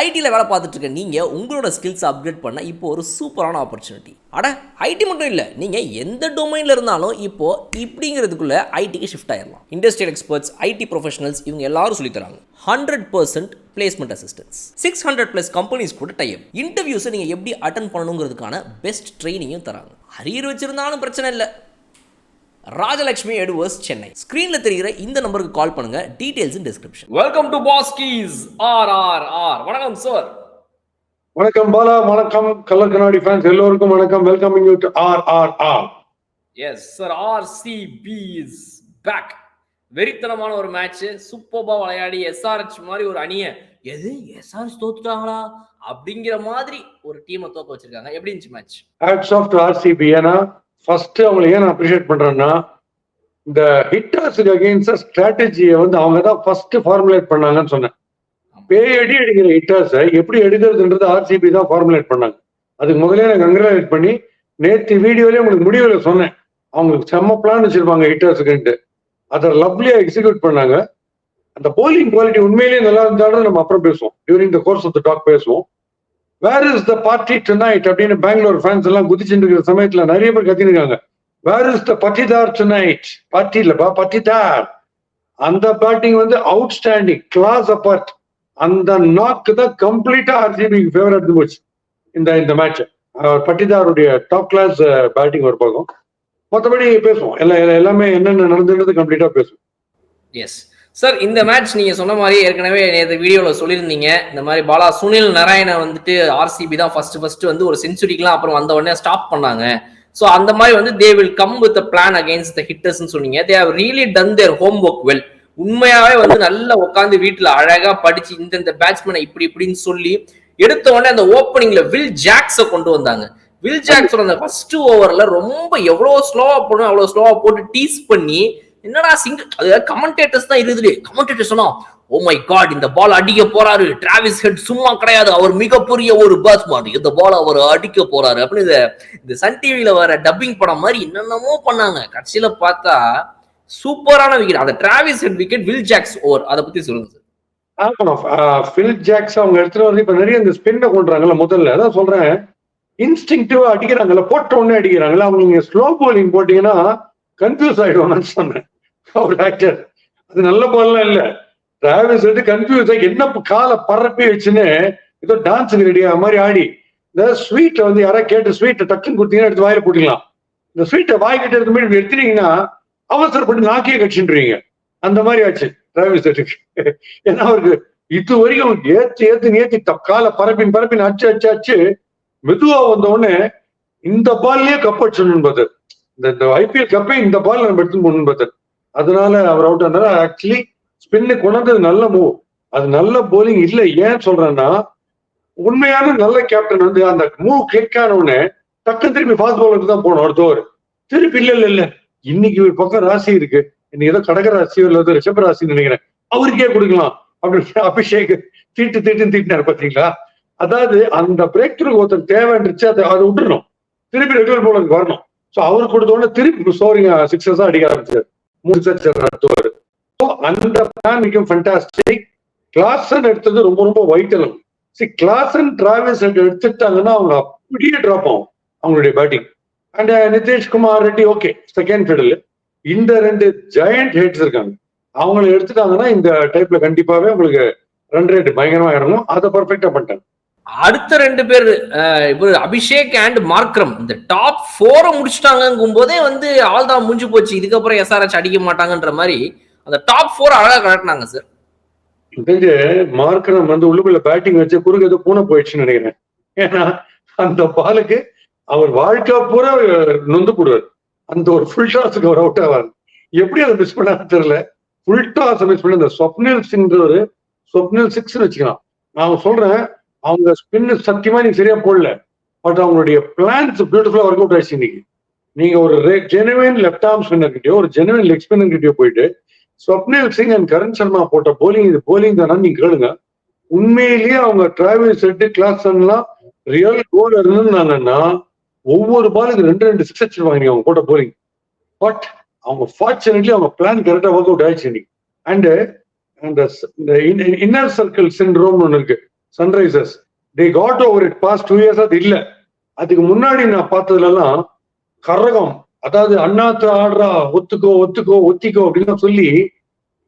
ஐடியில் வேலை பார்த்துட்டு இருக்க நீங்கள் உங்களோட ஸ்கில்ஸ் அப்கிரேட் பண்ண இப்போ ஒரு சூப்பரான ஆப்பர்ச்சுனிட்டி. அட ஐடி மட்டும் இல்லை, நீங்கள் எந்த டொமைனில் இருந்தாலும் இப்போது இப்படிங்கிறதுக்குள்ளே ஐடிக்கு ஷிஃப்ட் ஆயிடலாம். இண்டஸ்ட்ரியல் எக்ஸ்பர்ட்ஸ், ஐடி ப்ரொஃபஷனல்ஸ் இவங்க எல்லாரும் சொல்லித்தராங்க. 100% பிளேஸ்மெண்ட் அசிஸ்டன்ஸ், 600+ கம்பெனிஸ் கூட டைப். இன்டர்வியூஸை நீங்கள் எப்படி அட்டன் பண்ணணுங்கிறதுக்கான பெஸ்ட் ட்ரைனிங்கும் தராங்க. அரியர் வச்சிருந்தாலும் பிரச்சனை இல்லை. ராஜலட்சுமி எடுவர்ஸ் சென்னை. ஸ்கிரீன்ல தெரிகிற இந்த நம்பருக்கு கால் பண்ணுங்க. Details in description. Welcome to பாஸ்கீஸ் RRR. வணக்கம் சார். வணக்கம் பாலா, வணக்கம் கலர் கண்ணாடி ஃபேன்ஸ் எல்லோருக்கும் வணக்கம். Welcoming you to RRR. Yes sir, RCB is back. வெறித்தனமான ஒரு மேட்ச், சூப்பர்பா விளையாடி SRH மாதிரி ஒரு அணியை SRH தோத்துட்டாங்களா அப்படிங்கிற மாதிரி ஒரு டீமை தோக்க வச்சிருக்காங்க. எப்படி இருந்துச்சு match? Hats off to RCB. ஏன்னா ஃபர்ஸ்ட் அவங்களை ஏன் நான் அப்ரிஷியேட் பண்றேன்னா, இந்த ஹிட்டர்ஸுக்கு அகெயின்ஸ்ட் ஸ்ட்ராட்டஜியை அவங்க தான் ஃபர்ஸ்ட் ஃபார்முலேட் பண்ணாங்கன்னு சொன்னேன். பேயடி அடிக்கிற ஹிட்டர்ஸை எப்படி எடுக்கிறதுன்றது RCB தான் ஃபார்முலேட் பண்ணாங்க. அதுக்கு முதலே நான் கங்க்ராச்சுலேட் பண்ணி நேற்று வீடியோலேயே உங்களுக்கு முடிவில் சொன்னேன், அவங்களுக்கு செம்ம பிளான் வச்சிருப்பாங்க ஹிட்டர்ஸுக்குன்ட்டு. அதை லவ்லியா எக்ஸிக்யூட் பண்ணாங்க. அந்த போலிங் குவாலிட்டி உண்மையிலேயே நல்லா இருந்தாலும் நம்ம அப்புறம் பேசுவோம், during the course of the talk பேசுவோம். Where is the party tonight அப்படின்னு பெங்களூர் ஃபேன்ஸ் எல்லாம் குதிச்சுட்டு இருக்கிற சமயத்துல நிறைய பேர் கத்திருக்காங்க. Where is the Patidar tonight? Party இல்லப்பா, பட்டிதார். அந்த பேட்டிங் அவுட்ஸ்டாண்டிங், கிளாஸ் அபார்ட். அந்த நாக்கு தான் கம்ப்ளீட்டா RCB ஃபேவர் எடுத்து போச்சு இந்த மேட்ச். பட்டிதாருடைய டாப் கிளாஸ் பேட்டிங் ஒரு பக்கம். மற்றபடி பேசுவோம், எல்லாமே என்னென்ன நடந்துன்றது கம்ப்ளீட்டா பேசுவோம். எஸ் சார், இந்த மேட்ச் நீங்க சொன்ன மாதிரி ஏற்கனவே நேற்று வீடியோவில் சொல்லியிருந்தீங்க. இந்த மாதிரி பாலா சுனில் நாராயண RCB தான் ஃபர்ஸ்ட் ஒரு செஞ்சுரிக்கெல்லாம் அப்புறம் வந்த உடனே ஸ்டாப் பண்ணாங்க. ஸோ அந்த மாதிரி they will come with plan against the ஹிட்டர்ஸ்னு சொன்னீங்க. They have really done their homework well. உண்மையாவே நல்லா உட்காந்து வீட்டுல அழகா படிச்சு இந்த பேட்ஸ்மேனை இப்படின்னு சொல்லி எடுத்த உடனே அந்த ஓப்பனிங்ல வில் ஜாக்ஸை கொண்டு வந்தாங்க. வில் ஜாக்ஸோட அந்த ஃபர்ஸ்ட் ஓவர்ல ரொம்ப எவ்வளவு ஸ்லோவா போடணும் அவ்வளவு ஸ்லோவா போட்டு டீஸ் பண்ணி, என்னடா சிங்கிள், அது கமெண்டேட்டர்ஸ் தான் இருக்குது. கமெண்டேட்டர் சொன்னா, ஓ மை காட், இந்த பால் அடிக்க போறாரு, டிராவிஸ் ஹெட் சும்மா கிடையாது, அவர் மிகப்பெரிய ஒரு பேட்ஸ்மேன், இந்த பால் அவர் அடிக்க போறாரு அப்படின்னு இந்த சன் டிவில வர டப்பிங் படம் மாதிரி என்னென்னமோ பண்ணாங்க. கடைசியில பார்த்தா சூப்பரான விக்கெட், அந்த Travis Head wicket, Will Jacks over. அதை பத்தி சொல்லுங்க சார். வில் ஜாக்ஸ் அவங்க எடுத்துட்டு இப்ப நிறைய இந்த ஸ்பின்னை கொண்டுறாங்கல்ல. முதல்ல அதான் சொல்றேன், இன்ஸ்டிங்டிவா அடிக்கிறாங்கல்ல, போட்ட உடனே அடிக்கிறாங்கல்ல. அவங்க நீங்க ஸ்லோ போலிங் போட்டீங்கன்னா கன்ஃபியூஸ் ஆயிடுவாங்கன்னு சொன்னேன். ஒரு ஆக்டர், அது நல்ல பால்லாம் இல்ல. டிராவிஸ் கன்ஃபியூஸ் ஆகி என்ன காலை பரப்பி வச்சுன்னு ஏதோ டான்ஸுக்கு ரெடியா மாதிரி ஆடி, இந்த ஸ்வீட்டை யாராவது கேட்டு ஸ்வீட்டை டக்குன்னு கொடுத்தீங்கன்னா எடுத்து வாயில போட்டுக்கலாம். இந்த ஸ்வீட்டை வாய்கிட்ட எடுத்து மாதிரி எடுத்துட்டீங்கன்னா அவசரப்பட்டு நாக்கியே கட்சின்றீங்க. அந்த மாதிரி ஆச்சு டிராவிஸ் ஹெட்டுக்கு. ஏன்னா அவருக்கு இது வரைக்கும் ஏத்தி காலை பரப்பின் அச்சு மெதுவா வந்த உடனே இந்த பால்லயே கப் அடிச்சோன்னு பார்த்தாரு. இந்த IPL கப்பே இந்த பால் நம்ம எடுத்து போகணும்னு பார்த்தாரு. அதனால அவர் அவுட் ஆனாரு. ஆக்சுவலி ஸ்பின்னு கொண்டது நல்ல மூவ், அது நல்ல போலிங் இல்ல. ஏன் சொல்றேன்னா, உண்மையான நல்ல கேப்டன் அந்த மூவ் கிளிக் ஆன உடனே டக்குன்னு திருப்பி ஃபாஸ்ட் பாலருக்கு தான் போகணும் அடுத்த ஓவர். திருப்பி இல்ல இன்னைக்கு ஒரு பக்கம் ராசி இருக்கு, இன்னைக்கு ஏதோ கடக ராசி இல்ல ரிஷப ராசின்னு நினைக்கிறேன், அவருக்கே கொடுக்கலாம் அப்படின்னு அபிஷேக் தீட்டினார் பாத்தீங்களா. அதாவது அந்த பிரேக் த்ரூ ஒருத்தர் தேவைன்றுச்சு, அதை விட்டுறணும், திருப்பி ரெகுலர் போலருக்கு வரணும். ஸோ அவரு கொடுத்த உடனே திருப்பி ஸ்கோரிங் சிக்ஸஸா அடிக்க ஆரம்பிச்சாரு. அடுத்தவர். அந்த பிளான் மிகவும் ஃபண்டாஸ்டிக். கிளாசன் எடுத்தது ரொம்ப வைட்டல். கிளாசன் டிராவிஸ் எடுத்துட்டாங்கன்னா அவங்க அப்படியே டிராப் ஆகும் அவங்களுடைய batting. And Nitish Kumar Reddy okay second ஃபீல்டில். இந்த 2 ஜெயண்ட் ஹெட்ஸ் இருக்காங்க, அவங்களை எடுத்துட்டாங்கன்னா இந்த டைப்ல கண்டிப்பாவே உங்களுக்கு ரன் ரேட் பயங்கரமா இறங்கும். அதை பர்ஃபெக்டா பண்ணிட்டாங்க. அடுத்த 2 பேர் அபிஷேக் அண்ட் மார்க்ரம் இந்த டாப் 4 முடிச்சுட்டாங்கும் போதே ஆல் தான் முடிஞ்சு போச்சு, இதுக்கப்புறம் SRH அடிக்க மாட்டாங்கன்ற மாதிரி அந்த டாப் 4 அழகா கலட்டினாங்க சார். மார்க்ரம் உள்ளுக்குள்ள பேட்டிங் வச்சு குறுக்கு ஏதோ பூனை போயிடுச்சுன்னு நினைக்கிறேன். ஏன்னா அந்த பாலுக்கு அவர் வாழ்க்கை பூரா நொந்து போடுவார். அந்த ஒரு ஃபுல் டாஸுக்கு அவர் அவுட் ஆவார். எப்படி அதை மிஸ் பண்ண தெரியல. ஃபுல் டாஸ் மிஸ் பண்ண இந்த ஸ்வப்னில் சிங்ன்றவர் ஸ்வப்னில் 6 வச்சுக்கலாம். நான் சொல்றேன், அவங்க ஸ்பின்னு சத்தியமா நீங்க சரியா போடல, பட் அவங்களுடைய பிளான்ஸ் பியூட்டிஃபுல்லா ஒர்க் அவுட் ஆயிடுச்சு. இன்னைக்கு நீங்க ஒரு ஜெனுவின் லெஃப்ட் ஆர்ம் ஸ்பின்னர் கிட்டயோ ஒரு ஜெனுவின் லெக் ஸ்பின்னர் கிட்டயோ போயிட்டு ஸ்வப்னில் சிங் அண்ட் கரண் சர்மா போட்ட போலிங், இது போலிங் தானே நீங்க கேளுங்க. உண்மையிலேயே அவங்க டிராவிஸ் ஹெட், கிளாசன்லாம் ரியல் கோல் இருந்தாங்கன்னா ஒவ்வொரு பாலுக்கு 2 6 அடிச்சிருவாங்க அவங்க போட்ட போலிங். பட் அவங்க ஃபார்ச்சுனேட்லி அவங்க பிளான் கரெக்டா ஒர்க் அவுட் ஆயிடுச்சு இன்னைக்கு. அண்ட் இந்த இன்னர் சர்க்கிள் சிண்ட்ரோம்னு ஒன்று இருக்கு. Sunrisers. they got over it past 2 years. அது இல்ல. அதுக்கு முன்னாடி நான் பார்த்ததுல எல்லாம் கரகம், அதாவது அண்ணாத்து ஆடுறா ஒத்துக்கோ ஒத்துக்கோ ஒத்திக்கோ அப்படின்னு சொல்லி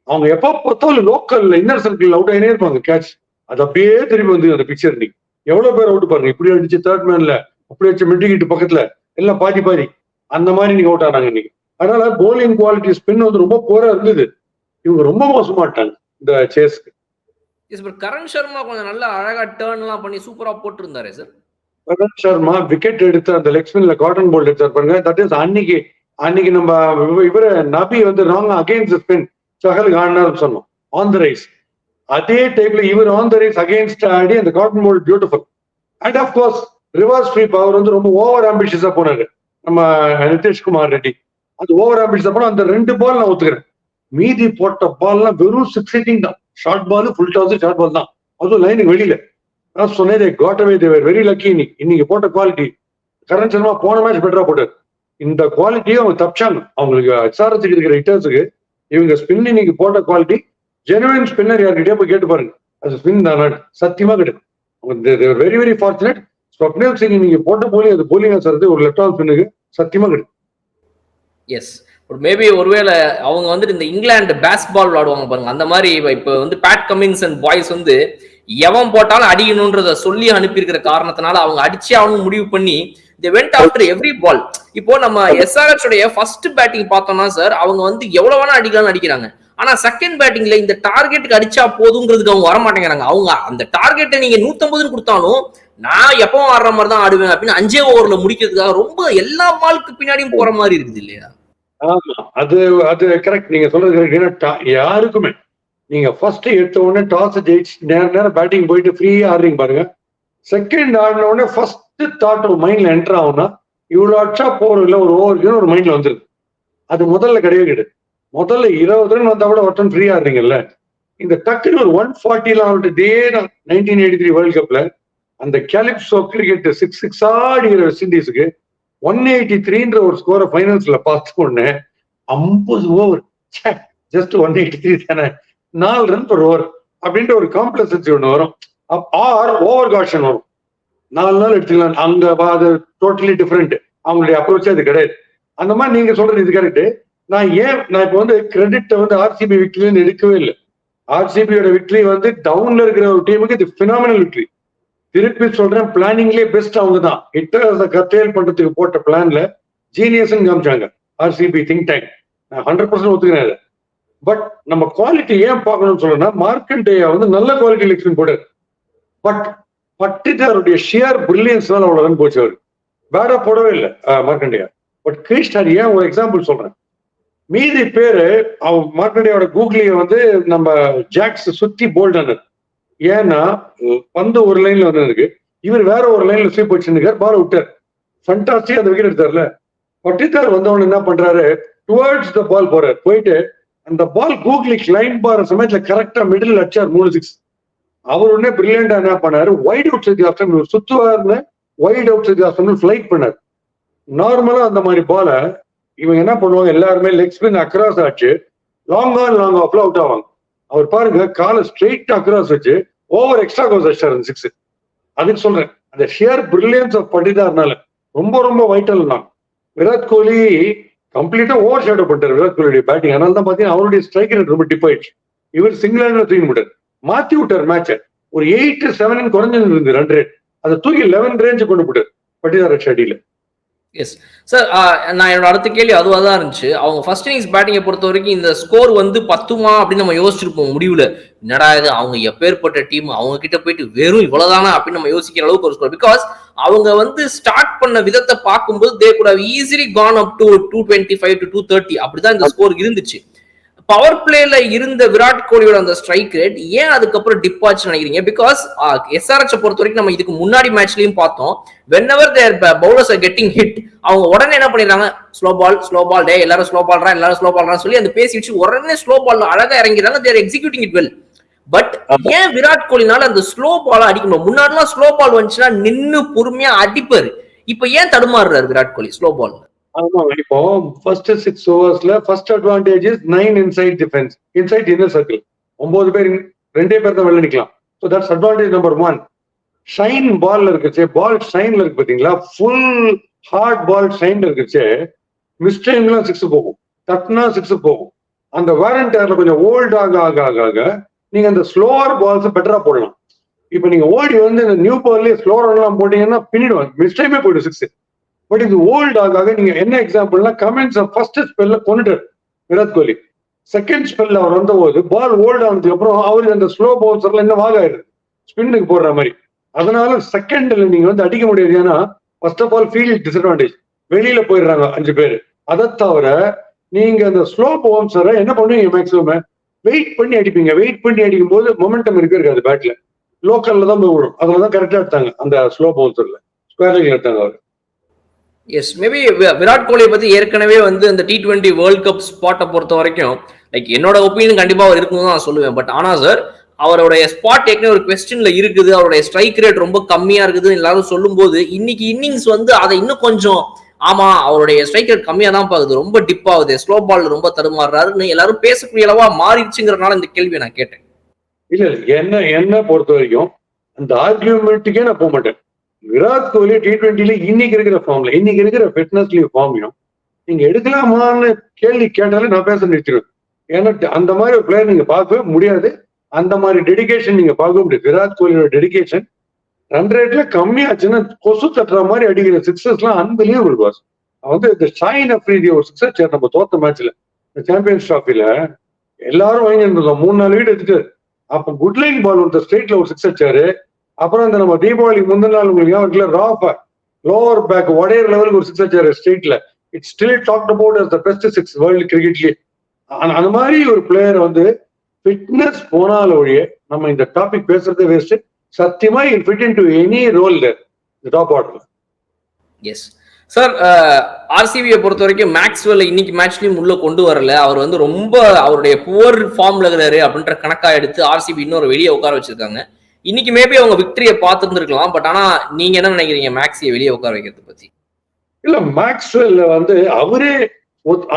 அவங்க எப்ப பார்த்தாலும் லோக்கல் இன்னர் சர்க்கிள் அவுட் ஆகினே இருப்பாங்க கேட்ச். அது அப்படியே திரும்பி வந்து அந்த பிக்சர் நீ எவ்வளவு பேர் அவுட் பாருங்க. இப்படி அடிச்சு தேர்ட் மேன்ல, அப்படி வச்சு மிட்டிக்கிட்டு பக்கத்துல எல்லாம் பாதி பாதி அந்த மாதிரி நீங்க அவுட் ஆனாங்க இன்னைக்கு. அதனால போலிங் குவாலிட்டி ஸ்பின் வந்து ரொம்ப போரா இருந்தது. இவங்க ரொம்ப மோசமாட்டாங்க இந்த சேஸ்க்கு. கரண் சர்மா கொஞ்சம் நல்லா அழகா டர்ன் எல்லாம் பண்ணி சூப்பரா போட்டு இருந்தாரு சார். கரண் சர்மா விக்கெட் எடுத்து அந்த லெக் ஸ்பின்ல காட்டன் போல்ட் எடுத்தார் பாருங்க. தட் இஸ் அன்னைக்கு நம்ம இவரு நபி வந்து ராங் அகேன்ஸ்ட் ஸ்பின் சகலுக்கு ஆடினார் சொன்னோம் ஆன் த ரைஸ். அதே டைப்ல இவர் ஆன் த ரைஸ் அகேன்ஸ்ட் ஆடி அந்த caught and bowled beautiful. And of course reverse sweep அவர் வந்து ரொம்ப ஓவர் ஆம்பிஷியஸா போனாரு நம்ம நிதிஷ்குமார் ரெட்டி. அது ஓவர் ஆம்பிஷியஸா போனா அந்த 2 பால் நான் ஒத்துக்கிறேன். மீதி போட்ட பால்லாம் வெறும் 6 ஹிட்டிங் தான். Short ball full toss short ball தான். அதுவும் லைனுக்கு வெளியில. நான் சொன்னேன் வெரி லக்கி. இன்னைக்கு போட்ட குவாலிட்டி கரண் சர்மா போன மேட்ச் பெட்டரா போட்டார். இந்த குவாலிட்டியை அவங்க தப்பிச்சாங்க. அவங்களுக்கு எஸ்ஆர்எஸ் இருக்கிற ஹிட்டர்ஸுக்கு இவங்க ஸ்பின் இன்னைக்கு போட்ட குவாலிட்டி ஜெனுவின் ஸ்பின்னர் யார்கிட்டயே போய் கேட்டு பாருங்க. அது ஸ்பின் தானே சத்தியமா கிடையாது. Very very fortunate. Swapnil Singh இன்னைக்கு போட்ட போலிங் அது போலிங் ஆசறது ஒரு லெஃப்ட் ஆஃப் ஸ்பின்னுக்கு சத்தியமா கிடையாது. எஸ், மேபி ஒருவேளை அவங்க வந்துட்டு இந்த இங்கிலாந்து பேஸ்பால் விளையாடுவாங்க பாருங்க, அந்த மாதிரி இப்ப வந்து பேட் கமின்ஸ் அண்ட் பாய்ஸ் வந்து எவன் போட்டாலும் அடிக்கணும்ன்றத சொல்லி அனுப்பியிருக்கிற காரணத்தினால அவங்க அடிச்சு அவனும் முடிவு பண்ணி they went after every ball. இப்போ நம்ம எஸ்ஆர்எச் உடைய ஃபர்ஸ்ட் பேட்டிங் பார்த்தோம்னா சார் அவங்க வந்து எவ்வளவு வேணா அடிக்கலாம்னு அடிக்கிறாங்க. ஆனா செகண்ட் பேட்டிங்ல இந்த டார்கெட்டுக்கு அடிச்சா போதுங்கிறதுக்கு அவங்க வர மாட்டேங்கிறாங்க. அவங்க அந்த டார்கெட்டை நீங்க 150 கொடுத்தாலும் நான் எப்பவும் ஆடுற மாதிரி தான் ஆடுவேன் அப்படின்னு 5 ஓவர்ல முடிக்கிறதுக்காக ரொம்ப எல்லா பாலுக்கு பின்னாடியும் போற மாதிரி இருக்குது இல்லையா? ஆமா, அது கரெக்ட். நீங்க சொல்றது கரெக்ட். யாருக்குமே நீங்க ஃபர்ஸ்ட் எடுத்த உடனே டாஸ் ஜெயிச்சு நேரம் பேட்டிங் போயிட்டு ஃப்ரீயா ஆடுறீங்க பாருங்க. செகண்ட் ஆடின உடனே ஃபர்ஸ்ட் தாட் ஒரு மைண்ட்ல என்டர் ஆகும்னா இவ்வளவு அடிச்சா போறோம் இல்ல ஒரு ஓவருக்கு ஒரு மைண்ட்ல வந்துருது. அது முதல்ல கிடையவே கிடையாது. முதல்ல 20 ரன் வந்தா கூட ஒருத்தன் ஃப்ரீ ஆடுறீங்கல்ல. இந்த டக்குன்னு ஒரு 140 ஆகிட்டு இதே 1983 வேர்ல்ட் கப்ல அந்த கேலிப்சோ கிரிக்கெட் 6 ஆடிக்கிற வெஸ்ட் இண்டீஸுக்கு 183ன்ற ஒரு ஸ்கோரை ஃபைனல்ஸ்ல பார்த்த உடனே 50 ஓவர் ஜஸ்ட் 183 தானே, 4 ரன் per ஓவர் அப்படின்ற ஒரு காம்ப்ளெக்ஸி ஒன்று வரும். ஆர் ஓவர் காஷன் வரும். 4 நாள் எடுத்துக்கலாம். அங்க அது டோட்டலி டிஃப்ரெண்ட். அவங்களுடைய அப்ரோச்சே அது கிடையாது. அந்த மாதிரி நீங்க சொல்றது இது கரெக்ட். நான் இப்போ வந்து கிரெடிட்டை வந்து ஆர்சிபி விக்டரின்னு எடுக்கவே இல்லை. ஆர்சிபியோட விக்டரி வந்து டவுன்ல இருக்கிற ஒரு டீமுக்கு இது பினாமினல் விக்டரி. திருப்பி சொல்றேன், பிளானிங்லேயே பெஸ்ட் அவங்க தான். ஹிட்டர்ஸை கர்டெயில் பண்றதுக்கு போட்ட பிளான்ல ஜீனியஸ்ன்னு காமிச்சாங்க ஆர்சிபி திங்க் டேங்க். நான் 100% ஒத்துக்கிறேன். பட் நம்ம குவாலிட்டி ஏன் பார்க்கணும்னு சொல்றேன்னா மார்க்கண்டேயா வந்து நல்ல குவாலிட்டி லெக்ஸ்பின் போட்டார். பட் பட்டிதாருடைய ஷியர் பிரில்லியன்ஸ்னால அவ்வளவு ரன் போச்சு. அவரு பேடா போடவே இல்லை மார்க்கண்டேயா. பட் கிறிஸ்டார் ஏன் ஒரு எக்ஸாம்பிள் சொல்றேன். மீதி பேரு மார்க்கண்டேயோட கூகுளிய வந்து நம்ம ஜாக்ஸ் சுத்தி போல்டானர். ஏன்னா பந்து ஒரு லைன்ல வந்ததுக்கு இவர் வேற ஒரு லைன்ல ஸ்வீப் வச்சிருக்காரு, பால் விட்டார். ஃபண்டாஸ்டிக் அந்த விக்கெட் எடுத்தார்ல. பட்டிதார் வந்தவன என்ன பண்றாரு, டுவர்ட்ஸ் த பால் போறாரு. போயிட்டு அந்த பால் கூகுளி கிளைம் பாரு சமயத்துல கரெக்டா மிடில் அடிச்சார் 3 6. அவர் உடனே பிரில்லியண்டா என்ன பண்ணாரு, wide outside off time சுத்துவாருன்னு wide outside off time flight பண்ணாரு. நார்மலா அந்த மாதிரி பால இவங்க என்ன பண்ணுவாங்க, எல்லாருமே லெக் ஸ்பின் அக்ராஸ் ஆச்சு லாங் ஆஃப்ல அவுட் ஆவாங்க. அவர் பாருங்க காலை ஸ்ட்ரெயிட் அக்ராஸ் வச்சு ஓவர் எக்ஸ்ட்ரா கோஸ் அடிச்சாரு 6. அதுக்கு சொல்றேன் அந்த ஷியர் பிரில்லியன்ஸ் ஆஃப் பட்டிதார்னால ரொம்ப ரொம்ப வைட்டல் தான். விராட் கோலி கம்ப்ளீட்டா ஓவர் ஷேடோ பண்ணிட்டாரு விராட் கோலியுடைய பேட்டிங். அதனால தான் பாத்தீங்கன்னா அவருடைய ஸ்ட்ரைக் ரேட் ரொம்ப டிப் ஆயிடுச்சு. இவர் சிங்கிள் ஹேண்ட்ல தூக்கி விட்டார், மாத்தி விட்டார் மேட்சை. ஒரு 8-7 குறைஞ்சு இருந்து ரன் ரேட், அதை தூக்கி 11 ரேஞ்சு கொண்டு போட்டார் பட்டிதார் ஷெடியில. எஸ் சார், நான் என்னோட அடுத்த கேள்வி அதுவாக தான் இருந்துச்சு. அவங்க ஃபர்ஸ்ட் இன்னிங்ஸ் பேட்டிங்கை பொறுத்த வரைக்கும் இந்த ஸ்கோர் வந்து பத்துமா அப்படின்னு நம்ம யோசிச்சிருப்போம் முடிவுல. என்னடா இது அவங்க எப்பேற்பட்ட டீம், அவங்க கிட்ட போயிட்டு வெறும் இவ்வளவுதானா அப்படின்னு நம்ம யோசிக்கிற அளவுக்கு ஒரு ஸ்கோர். பிகாஸ் அவங்க வந்து ஸ்டார்ட் பண்ண விதத்தை பார்க்கும்போது they could have easily gone up to 225 to 230 அப்படிதான் இந்த ஸ்கோர் இருந்துச்சு. பவர் பிளேல இருந்த விராட் கோலியோட அந்த ஸ்ட்ரைக் ரேட் ஏன் அதுக்கப்புறம் டிப் ஆச்சு நினைக்கிறீங்க? பிகாஸ் எஸ்ஆர்எச் பொறுத்த வரைக்கும் நம்ம இதுக்கு முன்னாடி மேட்ச்லயும் பார்த்தோம், whenever their bowlers are getting hit அவங்க உடனே என்ன பண்ணிடுறாங்க, ஸ்லோ பால் டே எல்லாரும் ஸ்லோ பால்ரா சொல்லி அந்த பேசி வச்சு உடனே ஸ்லோ பால்ல அழகா இறங்கிறாங்க. they are executing it well. But ஏன் விராட் கோலினால அந்த ஸ்லோ பால் அடிக்கணும்? முன்னாடிலாம் ஸ்லோ பால் வந்துச்சுன்னா நின்னு பொறுமையா அடிப்பாரு. இப்ப ஏன் தடுமாறுறாரு விராட் கோலி ஸ்லோ பால்? ஆமா, இப்போ ஃபர்ஸ்ட் 6 ஓவர்ஸ்ல first advantage is 9 inside defence, inside inner circle. 9 பேர் 2 பேர் தான் வெளில நிக்கலாம். So that's advantage number 1. Shine பால்ல இருக்குச்சு, பால் ஷைன்ல இருக்கு பாத்தீங்களா, ஃபுல் ஹார்ட் பால் ஷைன்ல இருக்குச்சு, மிஸ் டைம்லாம் 6 போகும், தட்னா 6 போகும். அந்த வேரண்டர்ல கொஞ்சம் ஓல்ட் ஆக ஆக ஆக ஆக நீங்க அந்த ஸ்லோவர் பால்ஸ் பெட்டரா போடலாம். இப்ப நீங்க ஓடி வந்து இந்த நியூ பால்லயே ஸ்லோவர் எல்லாம் போட்டீங்கன்னா பின்னிடுவாங்க, மிஸ் டைமே போயிடும் 6. பட் இது ஓல்ட் ஆக ஆக நீங்க என்ன எக்ஸாம்பிள்னா comments first ஸ்பெல்ல கொண்டுட்டார் Virat Kohli. Second ஸ்பெல்ல அவர் வந்த போது பால் ஓல்ட் ஆனதுக்கு அப்புறம் அவருக்கு அந்த ஸ்லோ பவுன்சர்ல என்ன வாக ஆயிடுது, ஸ்பின்னுக்கு போடுற மாதிரி. அதனால செகண்ட்ல நீங்க வந்து அடிக்க முடியாது. ஏன்னா first of all field disadvantage, வெளியில போயிடுறாங்க 5 பேர். அதை தவிர நீங்க அந்த ஸ்லோ பவுன்சரை என்ன பண்ணுவீங்க, மேக்ஸிமம் வெயிட் பண்ணி அடிப்பீங்க. வெயிட் பண்ணி அடிக்கும் போது மொமெண்டம் இருக்காது பேட்ல, லோக்கல்ல தான் போய் விடும். அதுலதான் கரெக்டா எடுத்தாங்க அந்த ஸ்லோ பவுன்சர்ல, ஸ்கொயர் எடுத்தாங்க அவர். எஸ், மேபி விராட் கோலியை பத்தி ஏற்கனவே வந்து அந்த T20 வேர்ல்ட் கப் ஸ்பாட்டை பொறுத்த வரைக்கும் லைக் என்னோட ஒப்பீனியன் கண்டிப்பா அவர் இருக்குன்னு தான் நான் சொல்லுவேன். பட் ஆனா சார் அவருடைய ஸ்பாட் ஏற்கனவே ஒரு கொஸ்டின்ல இருக்குது, அவருடைய ஸ்ட்ரைக் ரேட் ரொம்ப கம்மியா இருக்குது எல்லாரும் சொல்லும் போது இன்னைக்கு இன்னிங்ஸ் வந்து அதை இன்னும் கொஞ்சம் ஆமா அவருடைய ஸ்ட்ரைக் ரேட் கம்மியா தான் பாக்குது, ரொம்ப டிப் ஆகுது, ஸ்லோ பால் ரொம்ப தடுமாறுறாருன்னு எல்லாரும் பேசக்கூடிய அளவா மாறிடுச்சுங்கிறதுனால இந்த கேள்வியை நான் கேட்டேன். இல்ல என்ன பொறுத்த வரைக்கும் அந்த ஆர்கியூமெண்ட்டுக்கே நான் போக மாட்டேன். விராட் கோலி T20ல இன்னைக்கு இருக்கிற ஃபார்ம்ல, இன்னைக்கு இருக்கிற ஃபிட்னஸ்லயும் ஃபார்மையும் நீங்க எடுக்கலாமான்னு கேள்வி கேட்டாலே நான் பேச நிறுத்திடுவேன். ஏன்னா அந்த மாதிரி ஒரு பிளேயர் நீங்க பார்க்கவே முடியாது, அந்த மாதிரி டெடிகேஷன் நீங்க பார்க்க முடியாது. விராட் கோலியோட டெடிகேஷன் ரன் ரேட்ல கம்மியாச்சுன்னா கொசு தட்டுற மாதிரி அடிக்கிற சிக்ஸஸ் எல்லாம் அன்பிலியபிள் பாஸ். வந்து இந்த ஷாஹின் அஃப்ரிதி ஒரு சிக்ஸர் நம்ம தோத்த மேட்ச்ல இந்த சாம்பியன்ஸ் டிராஃபில எல்லாரும் வாங்கி இருந்தோம், 3-4 வீடு எடுத்துட்டு. அப்ப குட்லைன் பால் ஒரு ஸ்ட்ரெயிட்ல ஒரு சிக்ஸ் அடிச்சாரு. அப்புறம் இந்த நம்ம தீபாவளி முந்தின நாள் உங்களுக்கு ராஃப் லோவர் பேக் ஒடையர் லெவலுக்கு ஒரு சிக்ஸ் அடிச்சாரு ஸ்ட்ரெயிட்ல. It's still talked about as the best 6 world கிரிக்கெட்லயே. அந்த மாதிரி ஒரு பிளேயர் வந்து ஃபிட்னஸ் போனால ஒழிய நம்ம இந்த டாபிக் பேசுறதே வேஸ்ட். சத்தியமா will fit into any role there the top ஆர்டர்ல. எஸ் சார், ஆர்சிபியை பொறுத்த வரைக்கும் மேக்ஸ்வெல் இன்னைக்கு மேட்ச்லயும் உள்ள கொண்டு வரல. அவர் வந்து ரொம்ப அவருடைய புவர் ஃபார்ம்ல இருக்கிறாரு அப்படின்ற கணக்கா எடுத்து ஆர்சிபி இன்னொரு வெளியே உட்கார வச்சிருக்காங்க. இன்னைக்கு மேபி அவங்க விக்டரியை பார்த்துருந்துருக்கலாம். பட் ஆனா நீங்க என்ன நினைக்கிறீங்க மேக்ஸியை வெளியே உட்கார வைக்கிறது பத்தி? இல்ல, மேக்ஸ்வெல் வந்து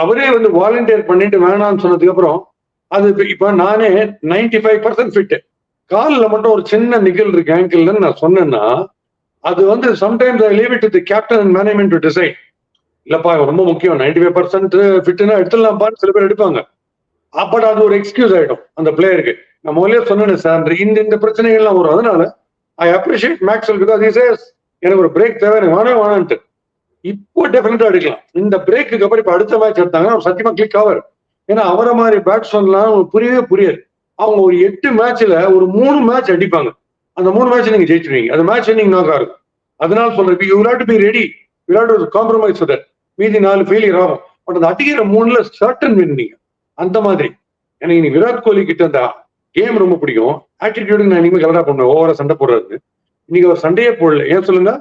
அவரே வந்து வாலண்டியர் பண்ணிட்டு வேணாம்னு சொன்னதுக்கு அப்புறம் அது இப்ப நானே 95% ஃபிட், காலில் மட்டும் ஒரு சின்ன நிகழ் இருக்கு ஆங்கிள் நான் சொன்னேன்னா அது வந்து sometimes I leave it to the captain and management to decide. இல்லப்பா ரொம்ப முக்கியம் 95% ஃபிட்னா எடுத்துடலாம்ப்பான்னு சில பேர் எடுப்பாங்க. பட் அது ஒரு எக்ஸ்கியூஸ் ஆயிடும் அந்த பிளேயருக்கு. நான் முதல்ல சொன்னேன் சார் இந்த பிரச்சனைகள்லாம் வரும். அதனால I appreciate Maxwell because he says எனக்கு ஒரு பிரேக் தேவை, எனக்கு வேணான்ட்டு. இப்போ டெஃபினட்டா எடுக்கலாம். இந்த பிரேக்கு அப்புறம் இப்ப அடுத்த மேட்ச் எடுத்தாங்கன்னா அவர் சத்தியமா கிளிக் ஆவார். ஏன்னா அவரை மாதிரி பேட்ஸ்மேன்லாம் புரியவே புரியாது. அவங்க ஒரு 8 மேட்ச்ல ஒரு 3 மேட்ச் அடிப்பாங்க. அந்த 3 மேட்ச் நீங்க ஜெயிச்சிருவீங்க. அந்த மேட்ச் நீங்க நாக்கா இருக்கும். அதனால சொல்றேன், you will have to be ready, you will have to compromise with that. மீதி 4 ஃபெயிலியர் ஆகும். பட் அந்த அடிக்கிற 3ல சர்டன் வின் நீங்க. அந்த மாதிரி எனக்கு நீ விராட் கோலி கிட்ட அந்த கேம் ரொம்ப பிடிக்கும். ஆட்டிடியூடுக்கு நான் இனிமே கலரா பண்ணுவேன், ஓவரா சண்டை போடுறாரு. இன்னைக்கு அவர் சண்டையே போடல. ஏன் சொல்லுங்க,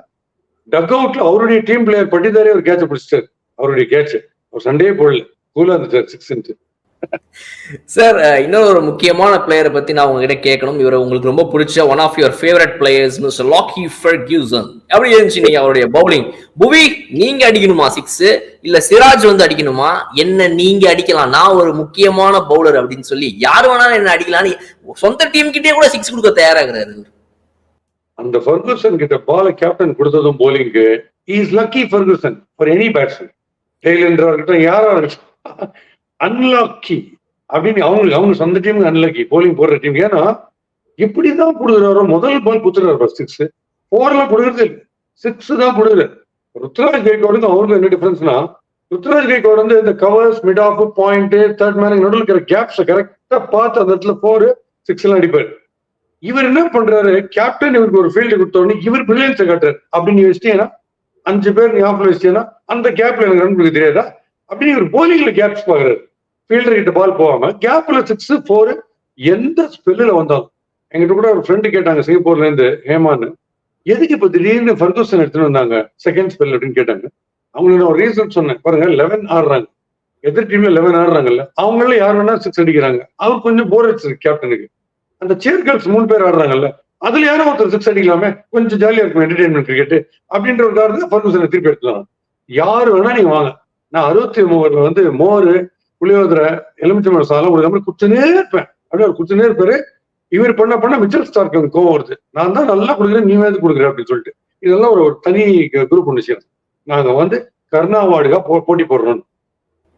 டக் அவுட்ல அவருடைய டீம் பிளேயர் பட்டிதாரே ஒரு கேட்ச பிடிச்சிட்டாரு. அவருடைய கேட்ச் அவர் சண்டையே போடல, கூலா இருந்துச்சார் 6. சார், இன்னொரு முக்கியமான பிளேயரை பத்தி நான் உங்ககிட்ட கேட்கணும். இவர் உங்களுக்கு ரொம்ப பிடிச்ச one of your favourite players mister Lockie Ferguson. எப்படி இருந்துச்சு நீங்க அவருடைய பவுலிங்? புவி நீங்க அடிக்கணுமா 6 இல்ல சிராஜ் வந்து அடிக்கணுமா? என்ன நீங்க அடிக்கலாம், நான் ஒரு முக்கியமான பவுலர் அப்படின்னு சொல்லி யார் வேணாலும் என்ன அடிக்கலாம்னு சொந்த டீம் கிட்டே கூட 6 கொடுக்க தயாராகிறாரு. அந்த ஃபெர்குசன் கிட்ட பால கேப்டன் கொடுத்ததும் bowling is Lockie Ferguson for any batsman. டெய்லண்டரா இருக்கட்டும் யாரா இருக்கட்டும், அன்லக்கி அப்படின்னு அவங்க சொந்த டீமுக்கு அன்லக்கி போலிங் போடுற டீம். ஏன்னா எப்படிதான் கொடுக்குறாரோ முதல் பால் குத்துறாரு 6, 4 கொடுக்குறது இல்லை, 6 தான் கொடுக்குறாரு. ருத்ராஜ் கைக்வாடுக்கும் அவருக்கும் என்ன டிஃபரன்ஸ்னா, ருத்ராஜ் கைக்வாடு வந்து இந்த covers mid off point third மேனுக்கு நடுவில் இருக்கிற கேப்ஸை கரெக்டா பார்த்து அந்த இடத்துல 4, 6 எல்லாம் அடிப்பாரு. இவர் என்ன பண்றாரு, கேப்டன் இவருக்கு ஒரு ஃபீல்டு கொடுத்தோடனே இவர் பிரில்லியன்ஸை காட்டுறாரு. அப்படின்னு வச்சிட்டீங்கன்னா 5 பேர் நீ ஆஃப்ல வச்சிட்டீங்கன்னா அந்த கேப்ல எனக்கு ரன் கொடுக்க தெரியாதா அப்படின்னு இவர் போலிங்ல கேப்ஸ் பாக்குறாரு. ஃபீல்டர் கிட்ட பால் போகாம கேப்ல 6, 4 எந்த ஸ்பெல்லுல வந்தாலும். எங்கிட்ட கூட ஒரு ஃப்ரெண்டு கேட்டாங்க சிங்கப்பூர்ல இருந்து, ஹேமான்னு, எதுக்கு இப்ப திடீர்னு ஃபெர்குசன் எடுத்துட்டு வந்தாங்க செகண்ட் ஸ்பெல் அப்படின்னு கேட்டாங்க. அவங்களுக்கு நான் ஒரு ரீசன் சொன்னேன். பாருங்க 11 ஆடுறாங்க, எதிர் டீம்ல 11 ஆடுறாங்கல்ல, அவங்கள யார் வேணா 6 அடிக்கிறாங்க. அவர் கொஞ்சம் போர் அடிச்சிருக்கு கேப்டனுக்கு. அந்த சேர்கல்ஸ் 3 பேர் ஆடுறாங்கல்ல, அதுல யாரும் ஒருத்தர் 6 அடிக்கலாமே, கொஞ்சம் ஜாலியா இருக்கும் என்டர்டைன்மெண்ட் கிரிக்கெட் அப்படின்ற ஒரு காரணத்தை ஃபெர்குசனை திருப்பி எடுத்துலாம். யாரு வேணா நீங்க வாங்க, நான் 60 ஓவர்ல வந்து மோரு புளியோதரை எலுமிச்சம்பழம் சாதம் உங்களுக்கு குடிச்சுனே இருப்பேன் அப்படின்னு அவர் குடிச்சுனே இருப்பாரு. இவர் பண்ண மிச்சல் ஸ்டார்க்கு கோவம் வருது. நான் தான் நல்லா கொடுக்குறேன், நீ வந்து கொடுக்குற அப்படின்னு சொல்லிட்டு. இதெல்லாம் ஒரு தனி குரூப் ஒன்று செய்யணும். நாங்க வந்து கர்நாவாடுகா போட்டி போடுறோம்.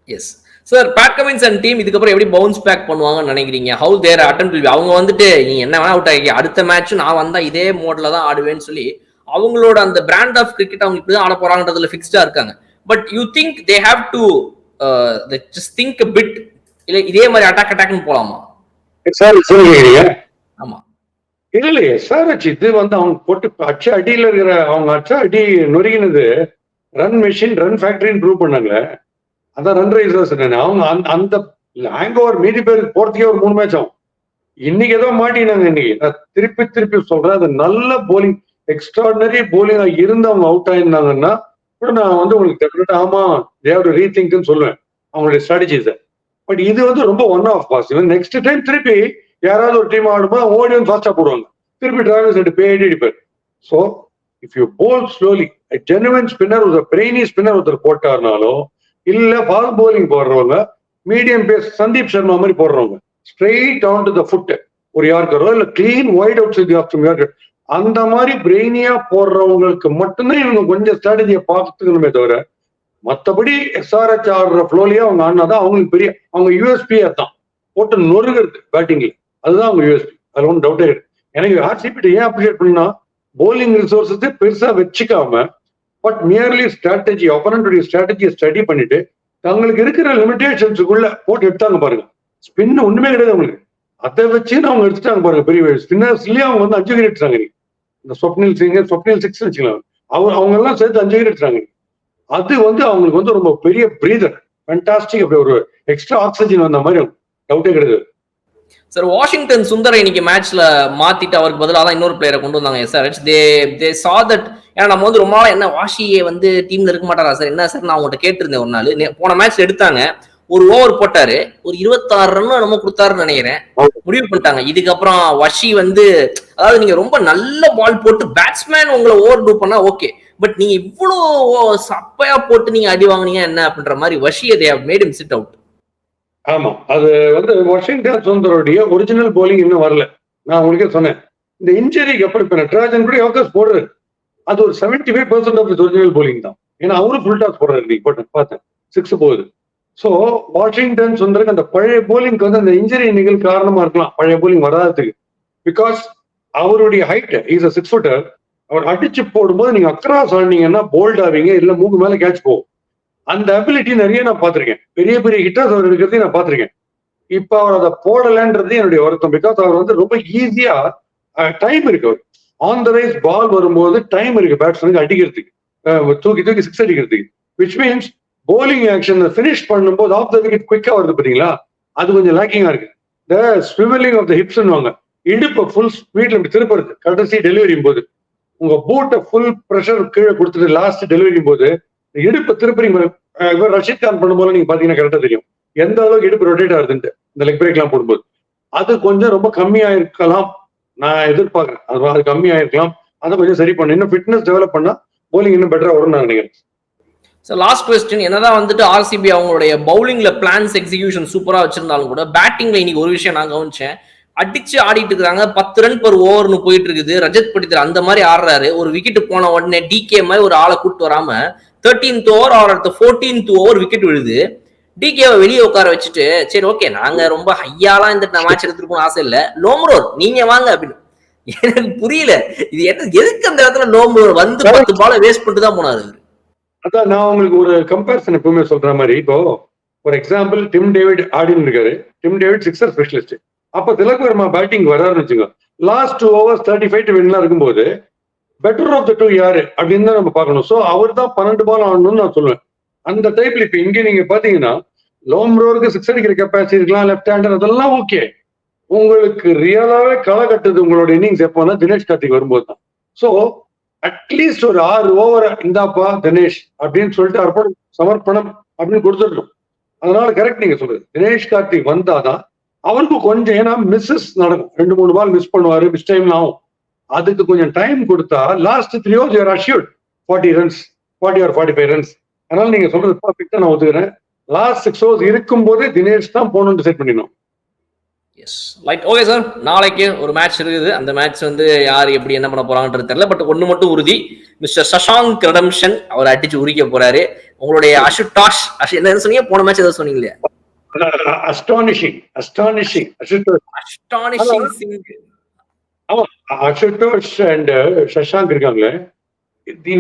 Yes sir, Pat Cummins and team இதுக்கப்புறம் எப்படி பவுன்ஸ் பேக் பண்ணுவாங்கன்னு நினைக்கிறீங்க? How their attempt will be? அவங்க வந்துட்டு நீ என்ன வேணா அவுட் ஆகி அடுத்த மேட்ச் நான் வந்தா இதே மோட்ல தான் ஆடுவேன்னு சொல்லி அவங்களோட அந்த பிராண்ட் ஆஃப் கிரிக்கெட் அவங்க இப்படிதான் ஆட போறாங்கன்றதுல ஃபிக்ஸ்டா இருக்காங்க. But you think they have to just think a bit, இல்ல இதே மாதிரி அட்டாக்னு போலாமா? சார் சொல்லுங்க. ஆமா இல்லையே சார், இது வந்து அவங்க போட்டு அச்ச அடியில இருக்கிற அவங்க அச்ச அடி நொறுகினது ரன் மெஷின் ரன் ஃபேக்டரின்னு ப்ரூவ் பண்ணாங்க. அதான் ரன் ரைசர்ஸ். அவங்க அந்த ஹேங் ஓவர் மீதி பேர் போறதுக்கே ஒரு 3 மேட்ச் ஆகும். இன்னைக்கு ஏதோ மாட்டினாங்க. இன்னைக்கு நான் திருப்பி சொல்றேன், அது நல்ல போலிங் எக்ஸ்ட்ராடினரி போலிங்கா இருந்து அவங்க அவுட் ஆயிருந்தாங்கன்னா கூட நான் வந்து உங்களுக்கு டெஃபினட்டா ஆமா தேவ் ரீதிங்க்னு சொல்லுவேன் அவங்களுடைய ஸ்ட்ராட்டஜிஸை. பட் இது வந்து ரொம்ப one off boss. Next time திருப்பி யாராவது ஒரு டீம் ஆடும்போது ஓடி வந்து ஃபாஸ்டா போடுவாங்க, திருப்பி டிராவிஸ் ரெண்டு பேடி அடிப்பார். So if you bowl slowly genuine spinner ஒரு பிரெய்னி ஸ்பின்னர் ஒருத்தர் போட்டாருனாலோ இல்ல ஃபாஸ்ட் போலிங் போடுறவங்க மீடியம் பேஸ் சந்தீப் சர்மா மாதிரி போடுறவங்க straight on to the foot ஒரு யாருக்கரோ இல்ல clean wide outside off யாருக்கு அந்த மாதிரி பிரெய்னியா போடுறவங்களுக்கு மட்டும்தான் இவங்க கொஞ்சம் ஸ்ட்ராட்டஜியை பார்த்துக்கணுமே தவிர மற்றபடி எஸ்ஆர்ஹெச் ஆடுற ஃப்ளோலியா அவங்க ஆடினாதான் அவங்களுக்கு பெரிய அவங்க யூஎஸ்பி தான் போட்டு நொறுகிறது பேட்டிங்ல. அதுதான் அவங்க யூஎஸ்பி, அதுல ஒன்றும் டவுட்டே இருக்கு. எனக்கு ஆர்சிபி ஏன் அப்ரிஷியேட் பண்ணா போலிங் ரிசோர்ஸஸ் பெருசா வச்சுக்காம பட் மியர்லி ஸ்ட்ராட்டஜி ஆப்போனன்ட்டுடைய ஸ்ட்ராட்டஜியை ஸ்டடி பண்ணிட்டு தங்களுக்கு இருக்கிற லிமிடேஷன்ஸுக்குள்ள போட்டு எடுத்தாங்க பாருங்க. ஸ்பின் ஒண்ணுமே கிடையாது அவங்களுக்கு, அதை வச்சு அவங்க எடுத்துட்டாங்க பாருங்க. பெரிய ஸ்பின்னர்ஸ்லயே அவங்க வந்து 5 விக்கெட் எடுத்தாங்க. இந்த ஸ்வப்னில் 6 வச்சுக்கலாம், அவங்க எல்லாம் சேர்த்து 5 விக்கெட் எடுத்தாங்க. அது வந்து அவங்களுக்கு வந்து ரொம்ப பெரிய பிரீதர், ஃபேண்டாஸ்டிக், அப்படி ஒரு எக்ஸ்ட்ரா ஆக்சிஜன் வந்த மாதிரி டவுட்டே கிடையாது. சார், வாஷிங்டன் சுந்தரை இன்னைக்கு மேட்ச்ல மாத்திட்டு அவருக்கு பதிலாக தான் இன்னொரு பிளேயரை கொண்டு வந்தாங்க எஸ்ஆர்ஹெச். They saw that. ஏன்னா நம்ம வந்து ரொம்ப நாள் என்ன வாஷியே வந்து டீம்ல இருக்க மாட்டாரா சார், என்ன சார் நான் அவங்கள்ட்ட கேட்டிருந்தேன் ஒரு நாள். போன மேட்ச் எடுத்தாங்க, ஒரு ஓவர் போட்டாரு, ஒரு 26 ரன் நம்ம கொடுத்தாருன்னு நினைக்கிறேன். முடிவு பண்ணிட்டாங்க இதுக்கப்புறம் வஷி வந்து, அதாவது நீங்க ரொம்ப நல்ல பால் போட்டு பேட்ஸ்மேன் உங்களை ஓவர் டூ பண்ணா ஓகே, பட் நீங்க இவ்வளவு சப்பையா போட்டு நீங்க அடி வாங்கினீங்க என்ன அப்படின்ற மாதிரி வஷியை they have made him sit out. ஆமா, அது வந்து வாஷிங்டன் சுந்தரோடைய ஒரிஜினல் போலிங் இன்னும் வரல. நான் உங்களுக்கே சொன்னேன், இந்த இன்ஜுரிக்கு அப்புறம் இப்ப நட்ராஜன் கூட யோகாஸ் போடுறாரு, அது ஒரு 75% ஆஃப் ஒரிஜினல் போலிங் தான். ஏன்னா அவரும் ஃபுல் டாஸ் போடுறாரு, நீ பார்த்தேன் 6 போகுது. ஸோ வாஷிங்டன் சுந்தருக்கு அந்த பழைய போலிங்க்கு வந்து அந்த இன்ஜுரி நிகழ் காரணமா இருக்கலாம், பழைய போலிங் வராதுக்கு. பிகாஸ் அவருடைய ஹைட் இஸ் a 6 ஃபுட்டர். அவர் அடிச்சு போடும்போது நீங்க அக்ராஸ் ஆனீங்கன்னா போல்ட் ஆவீங்க, இல்ல மூக்கு மேல கேட்ச் போகும். அந்த அபிலிட்டி நிறைய நான் பார்த்திருக்கேன், பெரிய பெரிய ஹிட்டர்ஸ் அவர் இருக்கிறதையும் நான் பார்த்திருக்கேன். இப்ப அவர் அதை போடலன்றது என்னுடைய வருத்தம். பிகாஸ் அவர் வந்து ரொம்ப ஈஸியா டைம் இருக்கு, அவர் ஆன் த ரைஸ் பால் வரும்போது டைம் இருக்கு பேட்ஸ்மேனுக்கு அடிக்கிறதுக்கு, தூக்கி 6 அடிக்கிறதுக்கு. Which means bowling action finish பண்ணும்போது ஆஃப் த விக்கெட் குயிக்கா வருது பாத்தீங்களா, அது கொஞ்சம் லேக்கிங்கா இருக்கு. த ஸ்விவலிங் ஆஃப் த ஹிப்ஸ் வாங்க, இடுப்பை ஃபுல் ஸ்பீட்ல இப்படி திருப்புறது கடைசி டெலிவரியும் போது, உங்க பூட்டை ஃபுல் ப்ரெஷர் கீழே கொடுத்துட்டு லாஸ்ட் டெலிவரியும் போது இடுப்பு திருப்பி ரஷீத் கான் பண்ணும்போது நீங்க பாத்தீங்கன்னா கரெக்டா தெரியும் எந்த அளவுக்கு இடுப்பு ரொட்டேட் ஆகுதுன்ட்டு. இந்த லெக் பிரேக் எல்லாம் போடும்போது அது கொஞ்சம் ரொம்ப கம்மியா இருக்கலாம், நான் எதிர்பார்க்கிறேன். அது கம்மியா இருக்கலாம், அதை கொஞ்சம் சரி பண்ணு, இன்னும் ஃபிட்னஸ் டெவலப் பண்ணா போலிங் இன்னும் பெட்டரா வரும்னு நான் நினைக்கிறேன். Sir, last question. என்னதான் வந்துட்டு ஆர்சிபி அவங்களுடைய பவுலிங்ல பிளான்ஸ் எக்ஸிகியூஷன் சூப்பரா வச்சிருந்தாலும் கூட பேட்டிங்ல இன்னைக்கு ஒரு விஷயம் நான் கவனிச்சேன், அடிச்சு ஆடிட்டு இருக்காங்க. 10 ரன் per ஓவர்னு போயிட்டு இருக்குது. ரஜத் படித்தர் அந்த மாதிரி ஆடுறாரு. ஒரு விக்கெட் போன உடனே டிகே மாதிரி ஒரு ஆளை கூட்டு வராம 13th over R 14th over wicket விழுது. டிகேவை வெளியே உட்கார வச்சுட்டு சரி ஓகே நாங்க ரொம்ப ஹையாலாம் இந்த மேட்ச் எடுத்துட்டு போன ஆசை இல்ல, லோம்ரோர் நீங்க வாங்க அப்படின்னு. எனக்கு புரியல இது என்ன, எதுக்கு அந்த இடத்துல லோம்ரோர் வந்து 10 பாலை வேஸ்ட் பண்ணிட்டு தான் போனாரு. அதான் நான் உங்களுக்கு ஒரு கம்பேரிசன் எப்பவுமே சொல்ற மாதிரி, இப்போ ஒரு எக்ஸாம்பிள் டிம் டேவிட் ஆடின்னு இருக்காரு. Tim David 6 specialist. அப்ப திலக் வர்மா பேட்டிங் வராருன்னு வச்சுக்கோ, லாஸ்ட் 2 overs 35 to win இருக்கும்போது பெட்டர் ஆஃப் த 2 யாரு அப்படின்னு தான் நம்ம பார்க்கணும். ஸோ அவர் தான் 12 பால் ஆடணும்னு நான் சொல்லுவேன். அந்த டைப்ல இப்ப இங்க நீங்க பாத்தீங்கன்னா லோம்ரோருக்கு 6 அடிக்கிற கெப்பாசிட்டி இருக்கலாம், லெஃப்ட் ஹேண்டர் அதெல்லாம் ஓகே. உங்களுக்கு ரியலாவே களை கட்டுது உங்களோட இன்னிங்ஸ் எப்போனா தினேஷ் கார்த்திக் வரும்போது தான். ஸோ அட்லீஸ்ட் ஒரு 6 ஓவர் இந்தாப்பா தினேஷ் அப்படின்னு சொல்லிட்டு அர்ப்பணம் சமர்ப்பணம் அப்படின்னு கொடுத்துடணும். அதனால கரெக்ட் நீங்க சொல்றது, தினேஷ் கார்த்திக் வந்தாதான் அவருக்கு கொஞ்சம், ஏன்னா மிஸ்ஸஸ் நடக்கும், 2-3 பால் மிஸ் பண்ணுவாரு, மிஸ் டைம்ல ஆகும். அதுக்கு கொஞ்சம் டைம் கொடுத்தா last 3 overs you are assured 40 runs 40 or 45 runs. அதனால நீங்க சொல்றது பர்ஃபெக்ட்டா நான் ஒத்துக்கிறேன். லாஸ்ட் 6 overs இருக்கும் போதே தினேஷ் தான் போகணும்னு செட் பண்ணிடணும். Yes light okay sir. நாளைக்கு ஒரு மேட்ச் இருக்குது. அந்த மேட்ச் வந்து யார் எப்படி என்ன பண்ண போறாங்கன்றது தெரியல. பட் ஒன்று மட்டும் உறுதி, மிஸ்டர் சஷாங்க் ரெடம்ஷன் அவர் அடிச்சு உரிக்க போறாரு. உங்களுடைய அசுடாஷ் என்ன சொன்னீங்க போன மேட்ச் ஏதோ சொன்னீங்களே? அஸ்டானிஷிங் சிங். ஆமா, அசுடோஷ் அண்ட் சஷாங்க் இருக்காங்களே,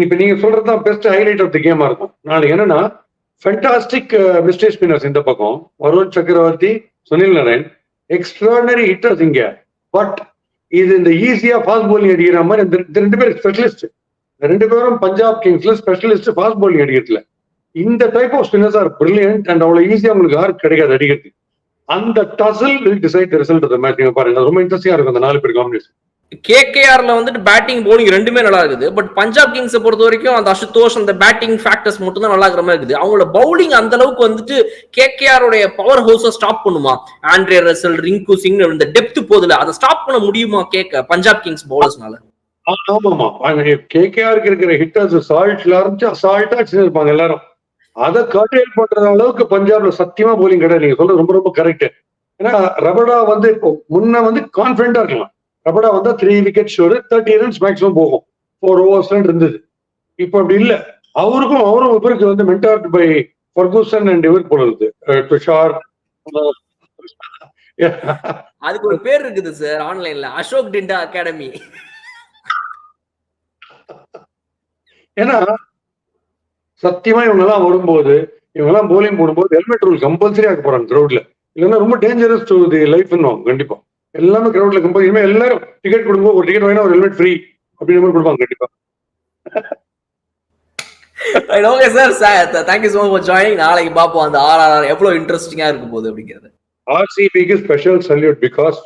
இப்ப நீங்க சொல்றதுதான் பெஸ்ட் ஹைலைட் ஆஃப் தி கேமா இருக்கும். நாளைக்கு என்னன்னா ஃபேண்டாஸ்டிக் மிஸ்டேக் ஸ்பின்னர்ஸ் இந்த பக்கம், வருண் சக்கரவர்த்தி, சுனில் நரேன், எக்ஸ்ட்ராடனரி ஹிட்டர்ஸ் இங்க. பட் இது இந்த ஈஸியா ஃபாஸ்ட் போலிங் அடிக்கிற மாதிரி இந்த ரெண்டு பேரும் ஸ்பெஷலிஸ்ட். ரெண்டு பேரும் பஞ்சாப் கிங்ஸ்ல ஸ்பெஷலிஸ்ட் ஃபாஸ்ட் போலிங் அடிக்கிறதுல. இந்த type of spinners are brilliant and அவ்வளவு ஈஸியா உங்களுக்கு யாரு கிடைக்காது அடிக்கிறது. அந்த tussle will decide the result of the match. நீங்க பாருங்க, ரொம்ப இன்ட்ரெஸ்டிங்கா இருக்கும் அந்த 4 பேர் காம்பினேஷன். கேகேஆர்ல வந்துட்டு பேட்டிங் போலிங் ரெண்டுமே நல்லா இருக்குது. பட் பஞ்சாப் கிங்ஸை பொறுத்த வரைக்கும் அந்த அசுதோஷ் அந்த பேட்டிங் ஃபேக்டர்ஸ் மட்டும் தான் நல்லா இருக்கிற மாதிரி இருக்குது. அவங்களோட பவுலிங் அந்த அளவுக்கு வந்துட்டு கேகேஆர் உடைய பவர் ஹவுஸை ஸ்டாப் பண்ணுமா? ஆண்ட்ரே ரசல், ரிங்கு சிங் இந்த டெப்த் போதுல அதை ஸ்டாப் பண்ண முடியுமா பஞ்சாப் கிங்ஸ் பவுலர்ஸ்னால? ஆமாமா, கேகேஆருக்கு இருக்கிற ஹிட்டர்ஸ் சால்ட்ல ஆரம்பிச்சு அசால்ட்டா இருப்பாங்க எல்லாரும். அதை கர்டெயில் பண்ற அளவுக்கு பஞ்சாப்ல சத்தியமா போலிங் கிடையாது. நீங்க சொல்றது ரொம்ப ரொம்ப கரெக்ட். ஏன்னா ரபடா வந்து இப்போ முன்ன வந்து கான்பிடண்டா இருக்கலாம். ரபடா வந்தா 3 விக்கெட் ஷோர், 30 ரன்ஸ் மேக்ஸிமம் போகும், 4 overs இருந்தது. இப்போ அப்படி இல்ல. அவரும் இவருக்கு வந்து மென்டார்ட் பை ஃபர்கூசன் அண்ட் இவர் போடுறது துஷார். அதுக்கு ஒரு பேர் இருக்குது சார் ஆன்லைன்ல, அசோக் டிண்டா அகாடமி. ஏன்னா சத்தியமா இவங்க எல்லாம் வரும்போது, இவங்க எல்லாம் போலிங் போடும்போது ஹெல்மெட் ரூல் கம்பல்சரி ஆக்க போறாங்க கிரௌட்ல. இல்லைன்னா ரொம்ப டேஞ்சரஸ் டு தி லைஃப். கண்டிப்பா எல்லாமே கிரௌட்ல கம்பல். இனிமே எல்லாரும் டிக்கெட் கொடுக்கும்போது ஒரு டிக்கெட் வாங்கினா ஒரு ஹெல்மெட் ஃப்ரீ அப்படின்ற மாதிரி கொடுப்பாங்க கண்டிப்பா. Okay sir, thank you so much for joining. நாளைக்கு பார்ப்போம் அந்த ஆர்ஆர் எவ்வளவு இன்ட்ரெஸ்டிங்கா இருக்கும் போது அப்படிங்கிறது. ஆர்சிபிக்கு ஸ்பெஷல் சல்யூட். பிகாஸ்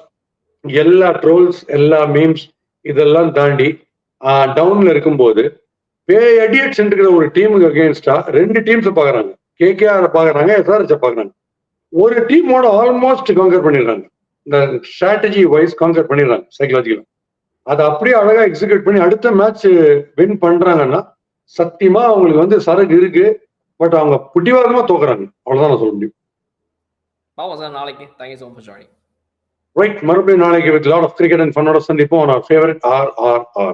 எல்லா ட்ரோல்ஸ், எல்லா மீம்ஸ் இதெல்லாம் தாண்டி டவுன்ல இருக்கும்போது அடியட்ஸ் இருக்கிற ஒரு டீமுக்கு அகேன்ஸ்டா 2 டீம்ஸ் பாக்குறாங்க. கேகேஆர் பாக்குறாங்க, எஸ்ஆர்எச் பாக்குறாங்க. ஒரு டீமோட ஆல்மோஸ்ட் கான்கர் பண்ணிடுறாங்க. இந்த ஸ்ட்ராட்டஜி வைஸ் கான்கர் பண்ணிடுறாங்க சைக்கலாஜிக்கலா. அதை அப்படியே அழகா எக்ஸிக்யூட் பண்ணி அடுத்த மேட்ச் வின் பண்றாங்கன்னா சத்தியமா அவங்களுக்கு வந்து சரக்கு இருக்கு. பட் அவங்க புட்டிவாதமா தோக்குறாங்க. அவ்வளவுதான் நான் சொல்ல முடியும். நாளைக்கு thank you so much for joining. Right, மறுபடியும் நாளைக்கு with lot of cricket and ஃபன்னோட சந்திப்போம். Favourite RRR.